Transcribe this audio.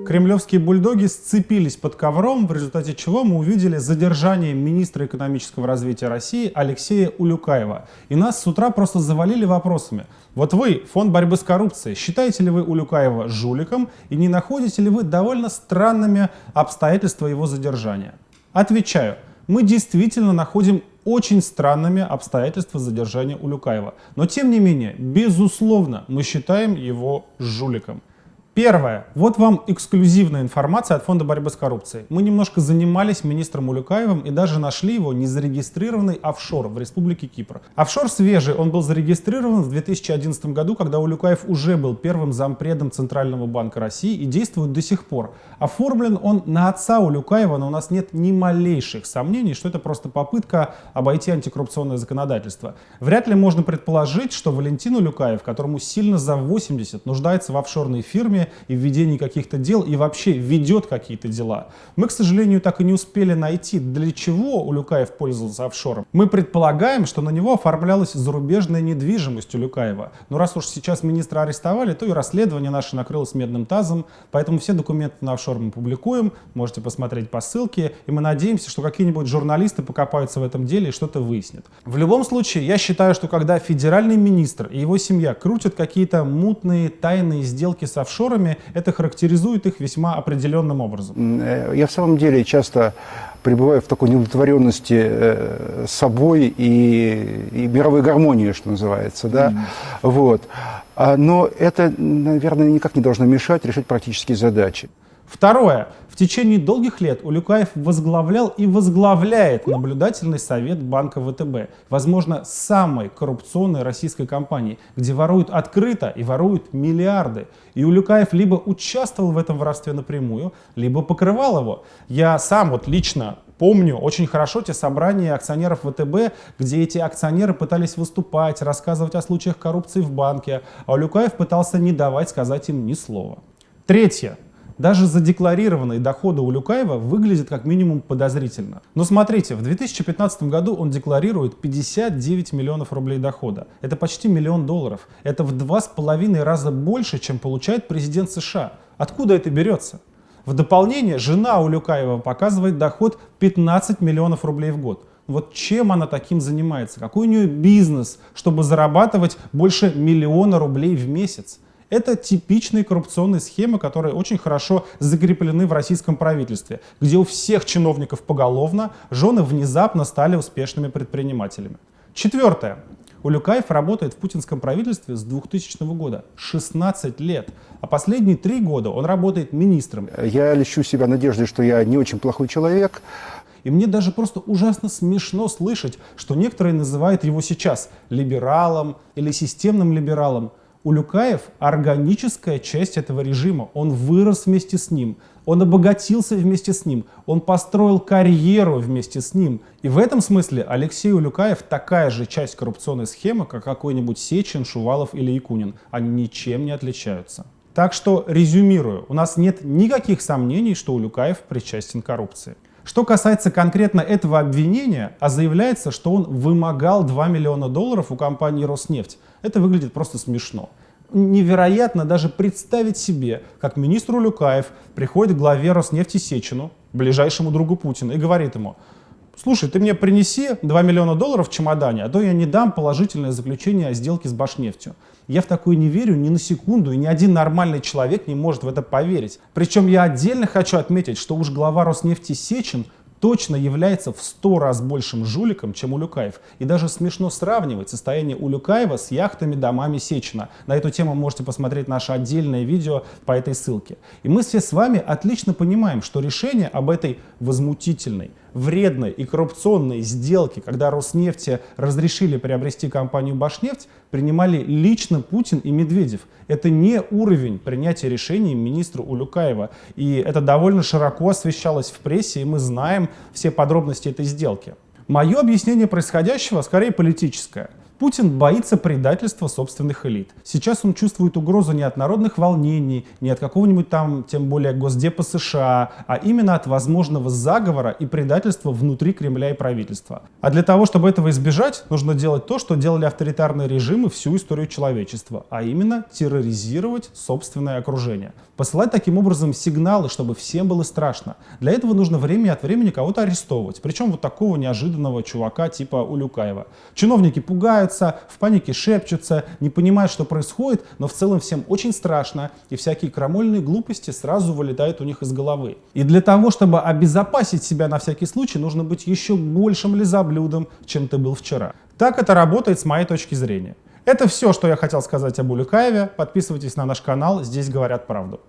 Кремлевские бульдоги сцепились под ковром, в результате чего мы увидели задержание министра экономического развития России Алексея Улюкаева. И нас с утра просто завалили вопросами. Вот вы, Фонд борьбы с коррупцией, считаете ли вы Улюкаева жуликом и не находите ли вы довольно странными обстоятельства его задержания? Отвечаю, мы действительно находим очень странными обстоятельства задержания Улюкаева. Но тем не менее, безусловно, мы считаем его жуликом. Первое. Вот вам эксклюзивная информация от Фонда борьбы с коррупцией. Мы немножко занимались министром Улюкаевым и даже нашли его незарегистрированный офшор в Республике Кипр. Офшор свежий, он был зарегистрирован в 2011 году, когда Улюкаев уже был первым зампредом Центрального банка России и действует до сих пор. Оформлен он на отца Улюкаева, но у нас нет ни малейших сомнений, что это просто попытка обойти антикоррупционное законодательство. Вряд ли можно предположить, что Валентин Улюкаев, которому сильно за 80, нуждается в офшорной фирме и в ведении каких-то дел, и вообще ведет какие-то дела. Мы, к сожалению, так и не успели найти, для чего Улюкаев пользовался офшором. Мы предполагаем, что на него оформлялась зарубежная недвижимость Улюкаева. Но раз уж сейчас министра арестовали, то и расследование наше накрылось медным тазом, поэтому все документы на офшор мы публикуем, можете посмотреть по ссылке, и мы надеемся, что какие-нибудь журналисты покопаются в этом деле и что-то выяснят. В любом случае, я считаю, что когда федеральный министр и его семья крутят какие-то мутные, тайные сделки с офшорами, это характеризует их весьма определенным образом. Я в самом деле часто пребываю в такой неудовлетворенности собой и мировой гармонии, что называется. Да? Вот. Но это, наверное, никак не должно мешать решить практические задачи. Второе. В течение долгих лет Улюкаев возглавлял и возглавляет наблюдательный совет банка ВТБ, возможно, самой коррупционной российской компании, где воруют открыто и воруют миллиарды. И Улюкаев либо участвовал в этом воровстве напрямую, либо покрывал его. Я сам лично помню очень хорошо те собрания акционеров ВТБ, где эти акционеры пытались выступать, рассказывать о случаях коррупции в банке, а Улюкаев пытался не давать сказать им ни слова. Третье. Даже задекларированные доходы Улюкаева выглядят как минимум подозрительно. Но смотрите, в 2015 году он декларирует 59 миллионов рублей дохода. Это почти $1 миллион. Это в 2,5 раза больше, чем получает президент США. Откуда это берется? В дополнение, жена Улюкаева показывает доход 15 миллионов рублей в год. Вот чем она таким занимается? Какой у нее бизнес, чтобы зарабатывать больше $1 миллиона рублей в месяц? Это типичные коррупционные схемы, которые очень хорошо закреплены в российском правительстве, где у всех чиновников поголовно жены внезапно стали успешными предпринимателями. Четвертое. Улюкаев работает в путинском правительстве с 2000 года, 16 лет, а последние 3 года он работает министром. Я льщу себя надеждой, что я не очень плохой человек. И мне даже просто ужасно смешно слышать, что некоторые называют его сейчас либералом или системным либералом. Улюкаев – органическая часть этого режима, он вырос вместе с ним, он обогатился вместе с ним, он построил карьеру вместе с ним. И в этом смысле Алексей Улюкаев такая же часть коррупционной схемы, как какой-нибудь Сечин, Шувалов или Якунин. Они ничем не отличаются. Так что, резюмирую, у нас нет никаких сомнений, что Улюкаев причастен к коррупции. Что касается конкретно этого обвинения, а заявляется, что он вымогал $2 миллиона у компании «Роснефть». Это выглядит просто смешно. Невероятно даже представить себе, как министр Улюкаев приходит к главе Роснефти Сечину, ближайшему другу Путина, и говорит ему: слушай, ты мне принеси $2 миллиона в чемодане, а то я не дам положительное заключение о сделке с Башнефтью. Я в такое не верю ни на секунду, и ни один нормальный человек не может в это поверить. Причем я отдельно хочу отметить, что уж глава Роснефти Сечин точно является в 100 раз большим жуликом, чем Улюкаев. И даже смешно сравнивать состояние Улюкаева с яхтами, домами Сечина. На эту тему можете посмотреть наше отдельное видео по этой ссылке. И мы все с вами отлично понимаем, что решение об этой возмутительной, вредной и коррупционной сделке, когда Роснефти разрешили приобрести компанию Башнефть, принимали лично Путин и Медведев. Это не уровень принятия решений министра Улюкаева. И это довольно широко освещалось в прессе, и мы знаем все подробности этой сделки. Мое объяснение происходящего скорее политическое. Путин боится предательства собственных элит. Сейчас он чувствует угрозу не от народных волнений, не от какого-нибудь там, тем более, Госдепа США, а именно от возможного заговора и предательства внутри Кремля и правительства. А для того, чтобы этого избежать, нужно делать то, что делали авторитарные режимы всю историю человечества, а именно терроризировать собственное окружение. Посылать таким образом сигналы, чтобы всем было страшно. Для этого нужно время от времени кого-то арестовывать. Причем вот такого неожиданного чувака типа Улюкаева. Чиновники пугаются, в панике шепчутся, не понимают, что происходит, но в целом всем очень страшно, и всякие крамольные глупости сразу вылетают у них из головы. И для того, чтобы обезопасить себя на всякий случай, нужно быть еще большим лизоблюдом, чем ты был вчера. Так это работает с моей точки зрения. Это все, что я хотел сказать об Улюкаеве. Подписывайтесь на наш канал, здесь говорят правду.